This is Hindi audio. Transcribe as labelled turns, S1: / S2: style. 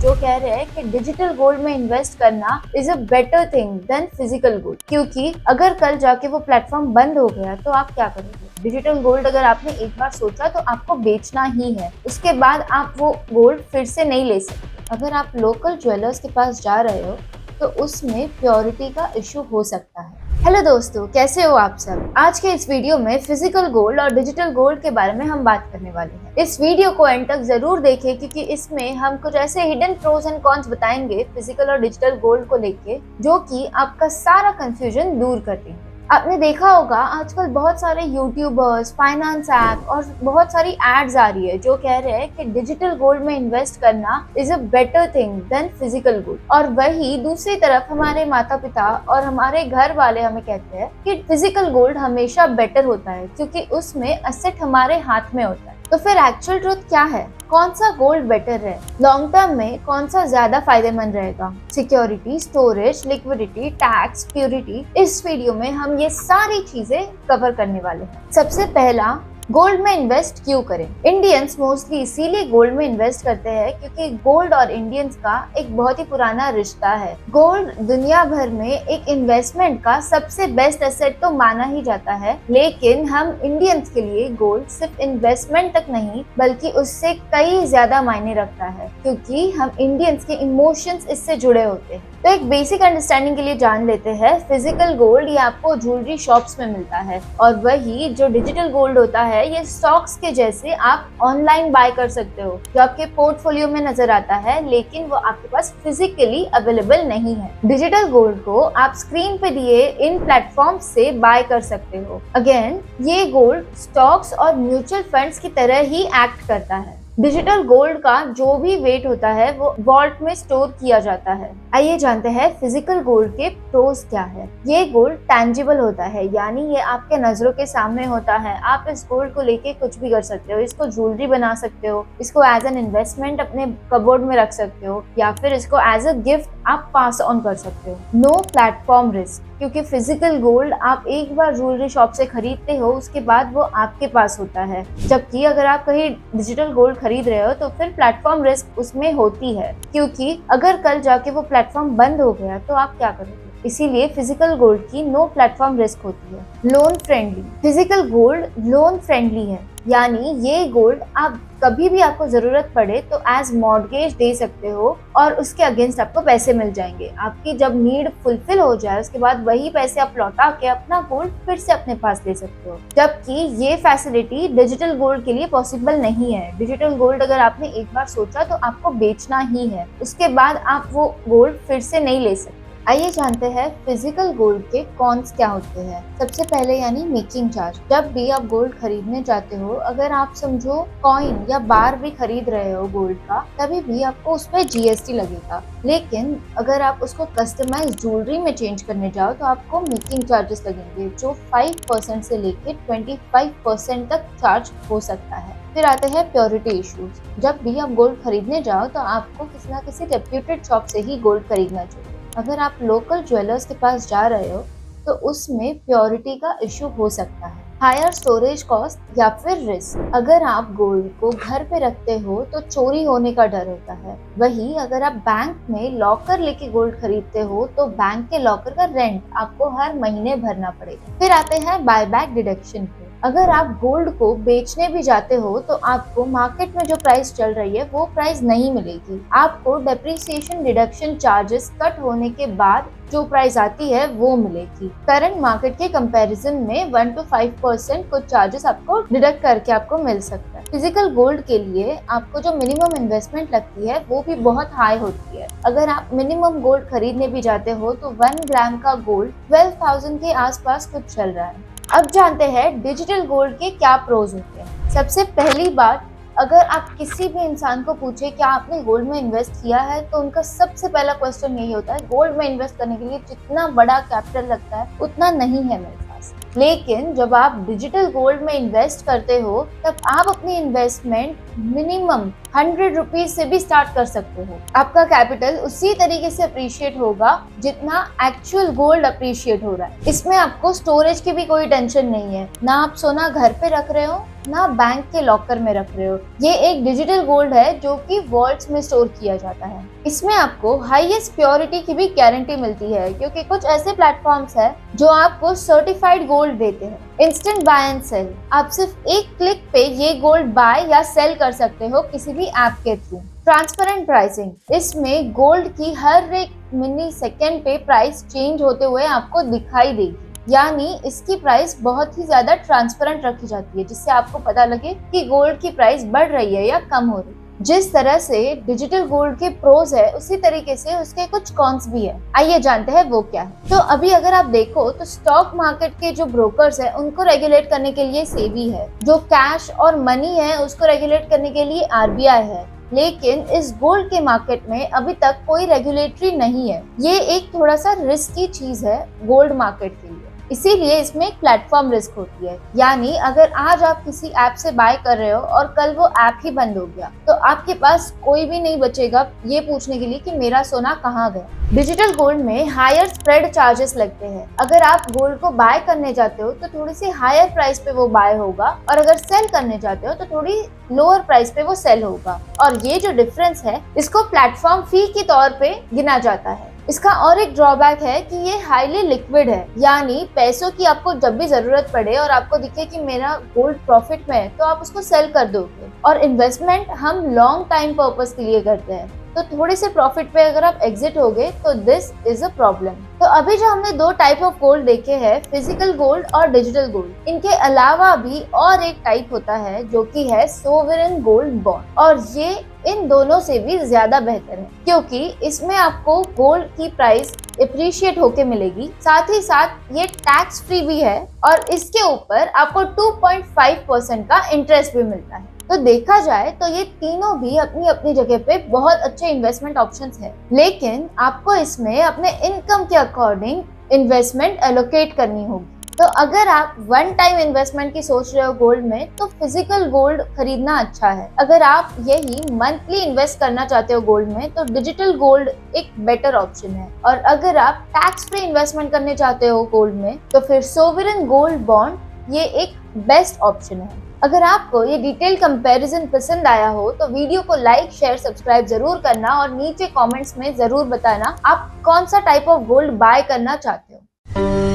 S1: जो कह रहे हैं कि डिजिटल गोल्ड में इन्वेस्ट करना is a better thing than physical gold, क्योंकि अगर कल जाके वो प्लेटफॉर्म बंद हो गया तो आप क्या करोगे। डिजिटल गोल्ड अगर आपने एक बार सोचा तो आपको बेचना ही है, उसके बाद आप वो गोल्ड फिर से नहीं ले सकते। अगर आप लोकल ज्वेलर्स के पास जा रहे हो तो उसमें प्योरिटी का इशू हो सकता है। हेलो दोस्तों, कैसे हो आप सब। आज के इस वीडियो में फिजिकल गोल्ड और डिजिटल गोल्ड के बारे में हम बात करने वाले हैं। इस वीडियो को एंड तक जरूर देखें, क्योंकि इसमें हम कुछ ऐसे हिडन प्रोज एंड कॉन्स बताएंगे फिजिकल और डिजिटल गोल्ड को लेके, जो कि आपका सारा कंफ्यूजन दूर कर देंगे। आपने देखा होगा आजकल बहुत सारे यूट्यूबर्स, फाइनेंस ऐप और बहुत सारी एड्स आ रही है जो कह रहे हैं कि डिजिटल गोल्ड में इन्वेस्ट करना is a better thing than physical gold. और वही दूसरी तरफ हमारे माता पिता और हमारे घर वाले हमें कहते हैं कि फिजिकल गोल्ड हमेशा बेटर होता है, क्योंकि उसमें एसेट हमारे हाथ में होता है। तो फिर एक्चुअल ट्रुथ क्या है, कौन सा गोल्ड बेटर है, लॉन्ग टर्म में कौन सा ज्यादा फायदेमंद रहेगा, security, storage, liquidity, tax, purity. इस वीडियो में हम ये सारी चीजें कवर करने वाले हैं। सबसे पहला, गोल्ड में इन्वेस्ट क्यों करें। इंडियंस मोस्टली इसीलिए गोल्ड में इन्वेस्ट करते हैं क्योंकि गोल्ड और इंडियंस का एक बहुत ही पुराना रिश्ता है। गोल्ड दुनिया भर में एक इन्वेस्टमेंट का सबसे बेस्ट एसेट तो माना ही जाता है, लेकिन हम इंडियंस के लिए गोल्ड सिर्फ इन्वेस्टमेंट तक नहीं बल्कि उससे कई ज्यादा मायने रखता है, क्योंकि हम इंडियंस के इमोशंस इससे जुड़े होते हैं। तो एक बेसिक अंडरस्टैंडिंग के लिए जान लेते हैं, फिजिकल गोल्ड ये आपको ज्वेलरी शॉप्स में मिलता है, और वही जो डिजिटल गोल्ड होता है ये स्टॉक्स के जैसे आप ऑनलाइन बाय कर सकते हो, जो आपके पोर्टफोलियो में नजर आता है, लेकिन वो आपके पास फिजिकली अवेलेबल नहीं है। डिजिटल गोल्ड को आप स्क्रीन पे दिए इन प्लेटफॉर्म से बाय कर सकते हो। अगेन, ये गोल्ड स्टॉक्स और म्यूचुअल फंड्स की तरह ही एक्ट करता है। डिजिटल गोल्ड का जो भी वेट होता है वो वॉल्ट में स्टोर किया जाता है। आइए जानते हैं फिजिकल गोल्ड के प्रोस क्या है। ये गोल्ड टैंजिबल होता है, यानी ये आपके नजरों के सामने होता है। आप इस गोल्ड को लेके कुछ भी कर सकते हो, इसको ज्वेलरी बना सकते हो, इसको एज एन इन्वेस्टमेंट अपने कबोर्ड में रख सकते हो, या फिर इसको एज अ गिफ्ट आप पास ऑन कर सकते हो। नो प्लेटफॉर्म रिस्क, क्योंकि फिजिकल गोल्ड आप एक बार ज्वेलरी शॉप से खरीदते हो उसके बाद वो आपके पास होता है, जबकि अगर आप कहीं डिजिटल गोल्ड खरीद रहे हो तो फिर प्लेटफॉर्म रिस्क उसमें होती है, क्योंकि अगर कल जाके वो प्लेटफॉर्म बंद हो गया तो आप क्या करोगे। इसीलिए फिजिकल गोल्ड की नो प्लेटफॉर्म रिस्क होती है। Loan friendly, physical gold loan friendly है, यानी ये गोल्ड आप कभी भी आपको जरूरत पड़े तो एज मॉर्गेज दे सकते हो और उसके अगेंस्ट आपको पैसे मिल जाएंगे। आपकी जब नीड फुलफिल हो जाए उसके बाद वही पैसे आप लौटा के अपना गोल्ड फिर से अपने पास ले सकते हो, जबकि ये फैसिलिटी डिजिटल गोल्ड के लिए पॉसिबल नहीं है। डिजिटल गोल्ड अगर आपने एक बार सोचा तो आपको बेचना ही है, उसके बाद आप वो गोल्ड फिर से नहीं ले सकते। आइए जानते हैं फिजिकल गोल्ड के कॉन्स क्या होते हैं। सबसे पहले यानी मेकिंग चार्ज। जब भी आप गोल्ड खरीदने जाते हो, अगर आप समझो कॉइन या बार भी खरीद रहे हो गोल्ड का, तभी भी आपको उस पर जीएसटी लगेगा। लेकिन अगर आप उसको कस्टमाइज ज्वेलरी में चेंज करने जाओ तो आपको मेकिंग चार्जेस लगेंगे, जो 5% से लेके 25% तक चार्ज हो सकता है। फिर आते हैं प्योरिटी इश्यूज। जब भी आप गोल्ड खरीदने जाओ तो आपको किसी ना किसी रेप्यूटेड शॉप से ही गोल्ड खरीदना चाहिए। अगर आप लोकल ज्वेलर्स के पास जा रहे हो तो उसमें प्योरिटी का इशू हो सकता है। हायर स्टोरेज कॉस्ट या फिर रिस्क। अगर आप गोल्ड को घर पे रखते हो तो चोरी होने का डर होता है। वही अगर आप बैंक में लॉकर लेके गोल्ड खरीदते हो तो बैंक के लॉकर का रेंट आपको हर महीने भरना पड़ेगा। फिर आते हैं बायबैक डिडक्शन पे। अगर आप गोल्ड को बेचने भी जाते हो तो आपको मार्केट में जो प्राइस चल रही है वो प्राइस नहीं मिलेगी। आपको डेप्रिसिएशन डिडक्शन चार्जेस कट होने के बाद जो प्राइस आती है वो मिलेगी। करंट मार्केट के कंपैरिजन में 1 to 5% कुछ चार्जेस आपको डिडक्ट करके आपको मिल सकता है। फिजिकल गोल्ड के लिए आपको जो मिनिमम इन्वेस्टमेंट लगती है वो भी बहुत हाई होती है। अगर आप मिनिमम गोल्ड खरीदने भी जाते हो तो 1 ग्राम का गोल्ड 12,000 के आसपास कुछ चल रहा है। अब जानते हैं डिजिटल गोल्ड के क्या प्रोज होते हैं। सबसे पहली बात, अगर आप किसी भी इंसान को पूछे क्या आपने गोल्ड में इन्वेस्ट किया है तो उनका सबसे पहला क्वेश्चन यही होता है, गोल्ड में इन्वेस्ट करने के लिए जितना बड़ा कैपिटल लगता है उतना नहीं है मेरे पास। लेकिन जब आप डिजिटल गोल्ड में इन्वेस्ट करते हो तब आप अपनी इन्वेस्टमेंट मिनिमम 100 रुपीज से भी स्टार्ट कर सकते हो। आपका कैपिटल उसी तरीके से अप्रिशिएट होगा जितना एक्चुअल गोल्ड अप्रिशिएट हो रहा है। इसमें आपको स्टोरेज की भी कोई टेंशन नहीं है, ना आप सोना घर पे रख रहे हो ना बैंक के लॉकर में रख रहे हो। ये एक डिजिटल गोल्ड है जो कि वॉल्ट्स में स्टोर किया जाता है। इसमें आपको हाईएस्ट प्योरिटी की भी गारंटी मिलती है, क्योंकि कुछ ऐसे प्लेटफॉर्म्स है जो आपको सर्टिफाइड गोल्ड देते हैं। इंस्टेंट बाय एंड सेल, आप सिर्फ एक क्लिक पे ये गोल्ड बाय या सेल कर सकते हो किसी भी ऐप के थ्रू। ट्रांसपेरेंट प्राइसिंग, इसमें गोल्ड की हर एक मिली सेकेंड पे प्राइस चेंज होते हुए आपको दिखाई देगी, यानी इसकी प्राइस बहुत ही ज्यादा ट्रांसपेरेंट रखी जाती है, जिससे आपको पता लगे कि गोल्ड की प्राइस बढ़ रही है या कम हो रही है। जिस तरह से डिजिटल गोल्ड के प्रोज है, उसी तरीके से उसके कुछ कॉन्स भी है। आइए जानते हैं वो क्या है। तो अभी अगर आप देखो तो स्टॉक मार्केट के जो ब्रोकर्स है उनको रेगुलेट करने के लिए सेबी है, जो कैश और मनी है उसको रेगुलेट करने के लिए आरबीआई है। लेकिन इस गोल्ड के मार्केट में अभी तक कोई रेगुलेटरी नहीं है। ये एक थोड़ा सा रिस्की चीज है गोल्ड मार्केट के लिए, इसीलिए इसमें एक प्लेटफॉर्म रिस्क होती है। यानी अगर आज आप किसी ऐप से बाय कर रहे हो और कल वो ऐप ही बंद हो गया तो आपके पास कोई भी नहीं बचेगा ये पूछने के लिए कि मेरा सोना कहाँ गया। डिजिटल गोल्ड में हायर स्प्रेड चार्जेस लगते हैं। अगर आप गोल्ड को बाय करने जाते हो तो थोड़ी सी हायर प्राइस पे वो बाय होगा, और अगर सेल करने जाते हो तो थोड़ी लोअर प्राइस पे वो सेल होगा। और ये जो डिफरेंस है इसको प्लेटफॉर्म फी के तौर पे गिना जाता है। इसका और एक ड्रॉबैक है कि ये हाईली लिक्विड है, यानी पैसों की आपको जब भी जरूरत पड़े और आपको दिखे कि मेरा गोल्ड प्रॉफिट में है तो आप उसको सेल कर दोगे। और इन्वेस्टमेंट हम लॉन्ग टाइम पर्पस के लिए करते हैं, तो थोड़े से प्रॉफिट पे अगर आप एग्जिट हो गए तो दिस इज अ प्रॉब्लम। तो अभी जो हमने दो टाइप ऑफ गोल्ड देखे हैं, फिजिकल गोल्ड और डिजिटल गोल्ड, इनके अलावा भी और एक टाइप होता है जो कि है सोवरेन गोल्ड बॉन्ड, और ये इन दोनों से भी ज्यादा बेहतर है क्योंकि इसमें आपको गोल्ड की प्राइस एप्रिशिएट होके मिलेगी, साथ ही साथ ये टैक्स फ्री भी है और इसके ऊपर आपको 2.5% का इंटरेस्ट भी मिलता है। तो देखा जाए तो ये तीनों भी अपनी अपनी जगह पे बहुत अच्छे इन्वेस्टमेंट ऑप्शंस हैं, लेकिन आपको इसमें अपने इनकम के अकॉर्डिंग इन्वेस्टमेंट एलोकेट करनी होगी। तो अगर आप वन टाइम इन्वेस्टमेंट की सोच रहे हो गोल्ड में तो फिजिकल गोल्ड खरीदना अच्छा है। अगर आप यही मंथली इन्वेस्ट करना चाहते हो गोल्ड में तो डिजिटल गोल्ड एक बेटर ऑप्शन है, और अगर आप टैक्स फ्री इन्वेस्टमेंट करने चाहते हो गोल्ड में तो फिर सोवरेन गोल्ड बॉन्ड ये एक बेस्ट ऑप्शन है। अगर आपको ये डिटेल कंपैरिजन पसंद आया हो तो वीडियो को लाइक शेयर सब्सक्राइब जरूर करना, और नीचे कमेंट्स में जरूर बताना आप कौन सा टाइप ऑफ गोल्ड बाय करना चाहते हो।